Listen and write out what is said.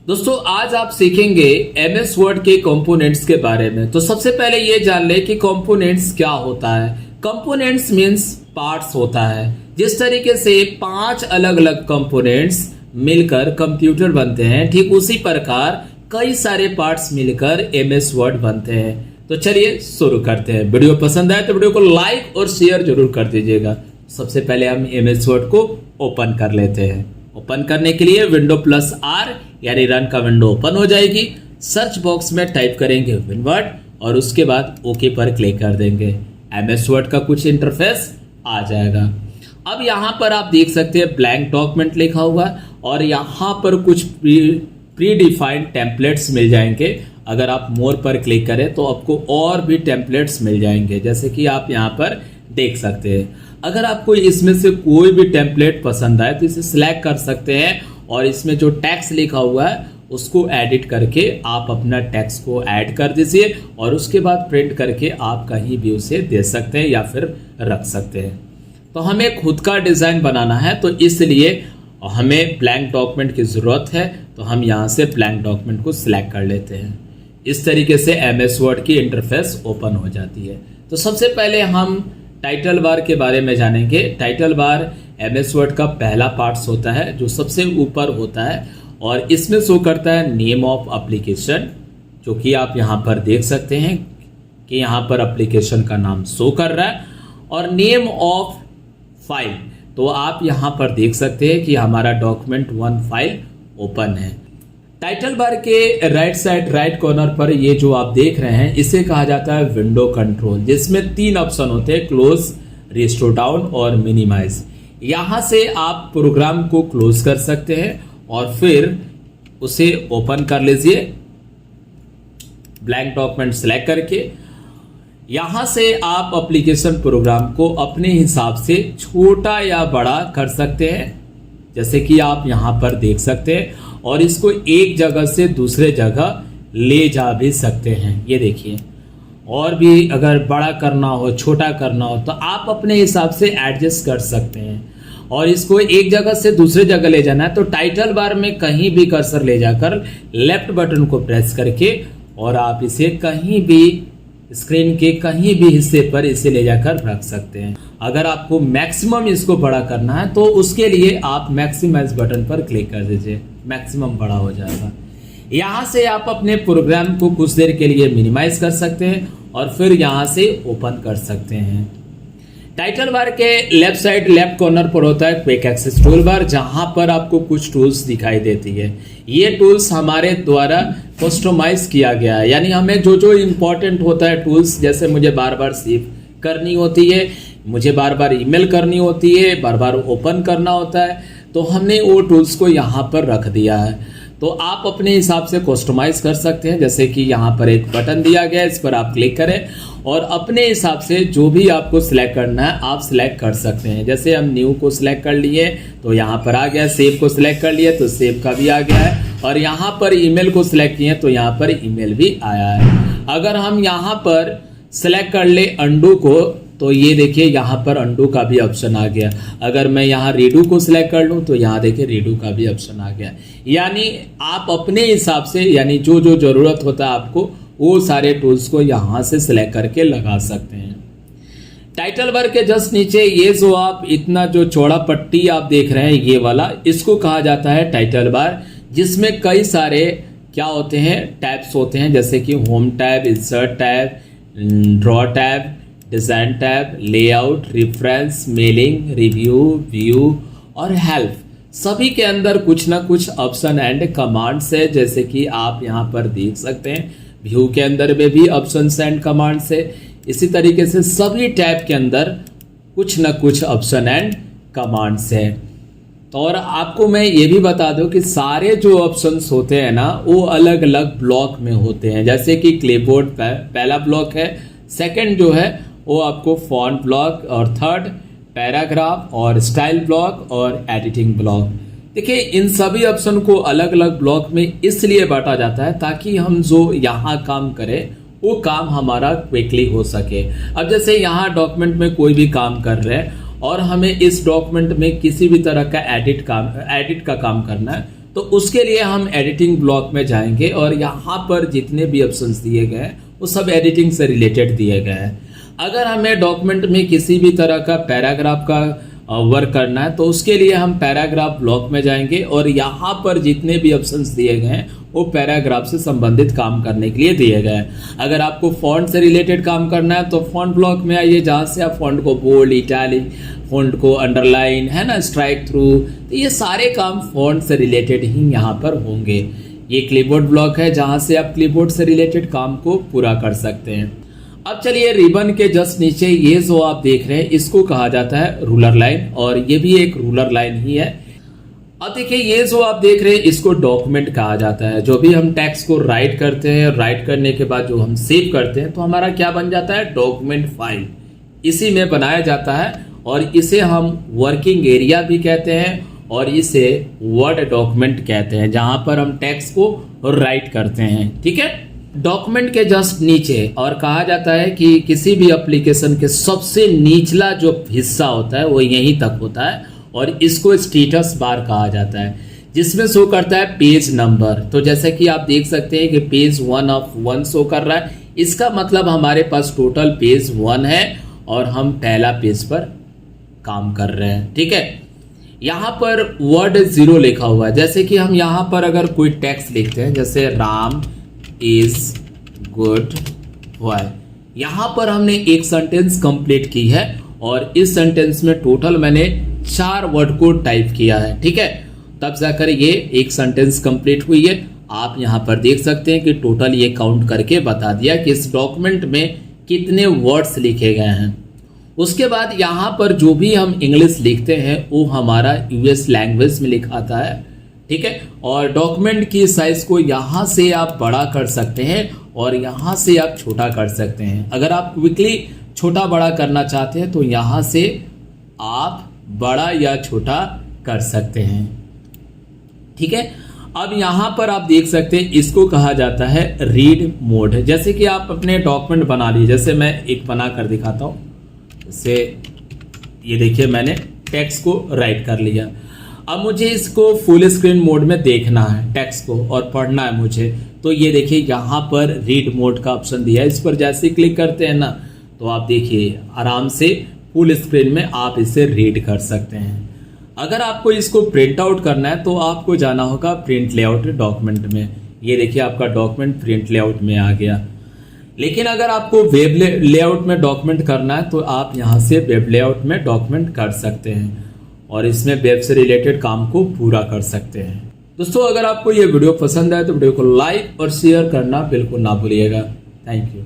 दोस्तों आज आप सीखेंगे एमएस वर्ड के कंपोनेंट्स के बारे में। तो सबसे पहले ये जान ले कि कंपोनेंट्स क्या होता है। कंपोनेंट्स मींस पार्ट्स होता है। जिस तरीके से 5 अलग अलग कंपोनेंट्स मिलकर कंप्यूटर बनते हैं, ठीक उसी प्रकार कई सारे पार्ट्स मिलकर एमएस वर्ड बनते हैं। तो चलिए शुरू करते हैं। वीडियो पसंद आए तो वीडियो को लाइक और शेयर जरूर कर दीजिएगा। सबसे पहले हम एमएस वर्ड को ओपन कर लेते हैं। ओपन करने के लिए विंडो प्लस आर यानी रन का विंडो ओपन हो जाएगी। सर्च बॉक्स में टाइप करेंगे विनवर्ड और उसके बाद ओके पर क्लिक कर देंगे। एमएस वर्ड का कुछ इंटरफेस आ जाएगा। अब यहाँ पर आप देख सकते हैं ब्लैंक डॉक्यूमेंट लिखा हुआ और यहाँ पर कुछ प्री डिफाइंड टेम्पलेट्स मिल जाएंगे। अगर आप मोर पर क्लिक करें तो आपको और भी टेम्पलेट्स मिल जाएंगे, जैसे कि आप यहाँ पर देख सकते हैं। अगर आपको इसमें से कोई भी टेम्पलेट पसंद आए तो इसे सिलेक्ट कर सकते हैं और इसमें जो टेक्स्ट लिखा हुआ है उसको एडिट करके आप अपना टेक्स्ट को ऐड कर दीजिए और उसके बाद प्रिंट करके आप कहीं भी उसे दे सकते हैं या फिर रख सकते हैं। तो हमें खुद का डिज़ाइन बनाना है तो इसलिए हमें ब्लैंक डॉक्यूमेंट की ज़रूरत है। तो हम यहाँ से ब्लैंक डॉक्यूमेंट को सिलेक्ट कर लेते हैं। इस तरीके से एमएस वर्ड की इंटरफेस ओपन हो जाती है। तो सबसे पहले हम टाइटल बार के बारे में जानेंगे। टाइटल बार एमएस वर्ड का पहला पार्ट्स होता है जो सबसे ऊपर होता है और इसमें शो करता है नेम ऑफ एप्लीकेशन, जो कि आप यहाँ पर देख सकते हैं कि यहाँ पर एप्लीकेशन का नाम शो कर रहा है, और नेम ऑफ फाइल। तो आप यहाँ पर देख सकते हैं कि हमारा डॉक्यूमेंट 1 फाइल ओपन है। टाइटल बार के राइट साइड राइट कॉर्नर पर ये जो आप देख रहे हैं इसे कहा जाता है विंडो कंट्रोल, जिसमें 3 ऑप्शन होते हैं, क्लोज, रिस्टोर डाउन और मिनिमाइज। यहाँ से आप प्रोग्राम को क्लोज कर सकते हैं और फिर उसे ओपन कर लीजिए ब्लैंक डॉक्यूमेंट सेलेक्ट करके। यहाँ से आप एप्लीकेशन प्रोग्राम को अपने हिसाब से छोटा या बड़ा कर सकते हैं, जैसे कि आप यहाँ पर देख सकते हैं, और इसको एक जगह से दूसरे जगह ले जा भी सकते हैं। ये देखिए, और भी अगर बड़ा करना हो, छोटा करना हो तो आप अपने हिसाब से एडजस्ट कर सकते हैं। और इसको एक जगह से दूसरे जगह ले जाना है तो टाइटल बार में कहीं भी कर्सर ले जाकर लेफ्ट बटन को प्रेस करके और आप इसे कहीं भी स्क्रीन के कहीं भी हिस्से पर इसे ले जाकर रख सकते हैं। अगर आपको मैक्सिमम इसको बड़ा करना है तो उसके लिए आप मैक्सिमाइज बटन पर क्लिक कर दीजिए, मैक्सिमम बड़ा हो जाएगा। यहाँ से आप अपने प्रोग्राम को कुछ देर के लिए मिनिमाइज कर सकते हैं और फिर यहाँ से ओपन कर सकते हैं। टाइटल बार के लेफ्ट साइड लेफ्ट कॉर्नर पर होता है क्विक एक्सेस टूल बार, जहां पर आपको कुछ टूल्स दिखाई देती है। ये टूल्स हमारे द्वारा कस्टमाइज किया गया है, यानी हमें जो जो इम्पोर्टेंट होता है टूल्स, जैसे मुझे बार बार सेव करनी होती है, मुझे बार बार ईमेल करनी होती है, बार बार ओपन करना होता है, तो हमने वो टूल्स को यहाँ पर रख दिया है। तो आप अपने हिसाब से कस्टमाइज कर सकते हैं, जैसे कि यहाँ पर एक बटन दिया गया है, इस पर आप क्लिक करें और अपने हिसाब से जो भी आपको सिलेक्ट करना है आप सिलेक्ट कर सकते हैं। जैसे हम न्यू को सिलेक्ट कर लिए तो यहाँ पर आ गया, सेव को सिलेक्ट कर लिए तो सेव का भी आ गया है, और यहाँ पर ईमेल को सिलेक्ट किए तो यहाँ पर ईमेल भी आया है। अगर हम यहाँ पर सिलेक्ट कर ले अंडू को तो ये देखिए यहाँ पर अंडू का भी ऑप्शन आ गया। अगर मैं यहाँ रीडू को सिलेक्ट कर लूँ तो यहाँ देखिए रीडू का भी ऑप्शन आ गया। यानी आप अपने हिसाब से, यानी जो जो जरूरत होता है आपको, वो सारे टूल्स को यहाँ से सिलेक्ट करके लगा सकते हैं। टाइटल बार के जस्ट नीचे ये जो आप इतना जो चौड़ा पट्टी आप देख रहे हैं, ये वाला, इसको कहा जाता है टाइटल बार, जिसमें कई सारे क्या होते हैं, टैब्स होते हैं, जैसे कि home tab, insert tab, draw tab, design tab, layout, reference, mailing, review, view और हेल्प। सभी के अंदर कुछ ना कुछ ऑप्शन एंड कमांड्स है, जैसे कि आप यहाँ पर देख सकते हैं। व्यू के अंदर में भी ऑप्शंस एंड कमांड्स है। इसी तरीके से सभी टैब के अंदर कुछ ना कुछ ऑप्शन एंड कमांड्स है। और आपको मैं ये भी बता दूं कि सारे जो ऑप्शंस होते हैं ना, वो अलग अलग ब्लॉक में होते हैं। जैसे कि क्लिपबोर्ड पहला ब्लॉक है, सेकंड जो है वो आपको फॉन्ट ब्लॉक, और थर्ड पैराग्राफ और स्टाइल ब्लॉक और एडिटिंग ब्लॉक। देखिए, इन सभी ऑप्शन को अलग अलग ब्लॉक में इसलिए बांटा जाता है ताकि हम जो यहाँ काम करें वो काम हमारा क्विकली हो सके। अब जैसे यहाँ डॉक्यूमेंट में कोई भी काम कर रहे हैं और हमें इस डॉक्यूमेंट में किसी भी तरह का एडिट का काम करना है, तो उसके लिए हम एडिटिंग ब्लॉक में जाएंगे और यहाँ पर जितने भी ऑप्शंस दिए गए हैं वो सब एडिटिंग से रिलेटेड दिए गए हैं। अगर हमें डॉक्यूमेंट में किसी भी तरह का पैराग्राफ का वर्क करना है तो उसके लिए हम पैराग्राफ ब्लॉक में जाएंगे और यहाँ पर जितने भी ऑप्शंस दिए गए हैं वो पैराग्राफ से संबंधित काम करने के लिए दिए गए हैं। अगर आपको फॉन्ट से रिलेटेड काम करना है तो फॉन्ट ब्लॉक में आइए, जहाँ से आप फॉन्ट को बोल्ड, इटैलिक, फॉन्ट को अंडरलाइन, है ना, स्ट्राइक थ्रू, तो ये सारे काम फॉन्ट से रिलेटेड ही यहाँ पर होंगे। ये क्लिपबोर्ड ब्लॉक है जहाँ से आप क्लिपबोर्ड से रिलेटेड काम को पूरा कर सकते हैं। अब चलिए रिबन के जस्ट नीचे ये जो आप देख रहे हैं इसको कहा जाता है रूलर लाइन, और ये भी एक रूलर लाइन ही है। अब देखिए ये जो आप देख रहे हैं इसको डॉक्यूमेंट कहा जाता है। जो भी हम टेक्स्ट को राइट करते हैं, राइट करने के बाद जो हम सेव करते हैं तो हमारा क्या बन जाता है, डॉक्यूमेंट फाइल इसी में बनाया जाता है, और इसे हम वर्किंग एरिया भी कहते हैं और इसे वर्ड डॉक्यूमेंट कहते हैं, जहां पर हम टेक्स्ट को राइट करते हैं। ठीक है, डॉक्यूमेंट के जस्ट नीचे और कहा जाता है कि किसी भी एप्लीकेशन के सबसे निचला जो हिस्सा होता है वो यहीं तक होता है, और इसको स्टेटस बार कहा जाता है, जिसमें शो करता है पेज नंबर। तो जैसे कि आप देख सकते हैं कि पेज 1 ऑफ 1 शो कर रहा है, इसका मतलब हमारे पास टोटल पेज 1 है और हम पहला पेज पर काम कर रहे हैं। ठीक है, यहाँ पर वर्ड 0 लिखा हुआ है। जैसे कि हम यहाँ पर अगर कोई टेक्स्ट लिखते हैं, जैसे राम इज गुड बॉय, यहाँ पर हमने एक सेंटेंस कंप्लीट की है और इस सेंटेंस में टोटल मैंने 4 वर्ड को टाइप किया है। ठीक है, तब जाकर ये एक सेंटेंस कंप्लीट हुई है। आप यहाँ पर देख सकते हैं कि टोटल ये काउंट करके बता दिया कि इस डॉक्यूमेंट में कितने वर्ड्स लिखे गए हैं। उसके बाद यहाँ पर जो भी हम इंग्लिश लिखते हैं वो हमारा यूएस लैंग्वेज में लिखाता है। ठीक है, और डॉक्यूमेंट की साइज को यहाँ से आप बड़ा कर सकते हैं और यहाँ से आप छोटा कर सकते हैं। अगर आप क्विकली छोटा बड़ा करना चाहते हैं तो यहाँ से आप बड़ा या छोटा कर सकते हैं। ठीक है, अब यहाँ पर आप देख सकते हैं इसको कहा जाता है रीड मोड। जैसे कि आप अपने डॉक्यूमेंट बना लिए, जैसे मैं एक बना कर दिखाता हूँ। जैसे ये देखिए मैंने टेक्स्ट को राइट कर लिया। अब मुझे इसको फुल स्क्रीन मोड में देखना है टेक्स्ट को और पढ़ना है मुझे, तो ये देखिए यहाँ पर रीड मोड का ऑप्शन दिया है। इस पर जैसे क्लिक करते हैं ना तो आप देखिए आराम से फुल स्क्रीन में आप इसे रीड कर सकते हैं। अगर आपको इसको प्रिंट आउट करना है तो आपको जाना होगा प्रिंट लेआउट डॉक्यूमेंट में। ये देखिए आपका डॉक्यूमेंट प्रिंट लेआउट में आ गया। लेकिन अगर आपको वेब लेआउट में डॉक्यूमेंट करना है तो आप यहाँ से वेब लेआउट में डॉक्यूमेंट कर सकते हैं और इसमें वेब से रिलेटेड काम को पूरा कर सकते हैं। दोस्तों अगर आपको ये वीडियो पसंद आए तो वीडियो को लाइक और शेयर करना बिल्कुल ना भूलिएगा। Thank you.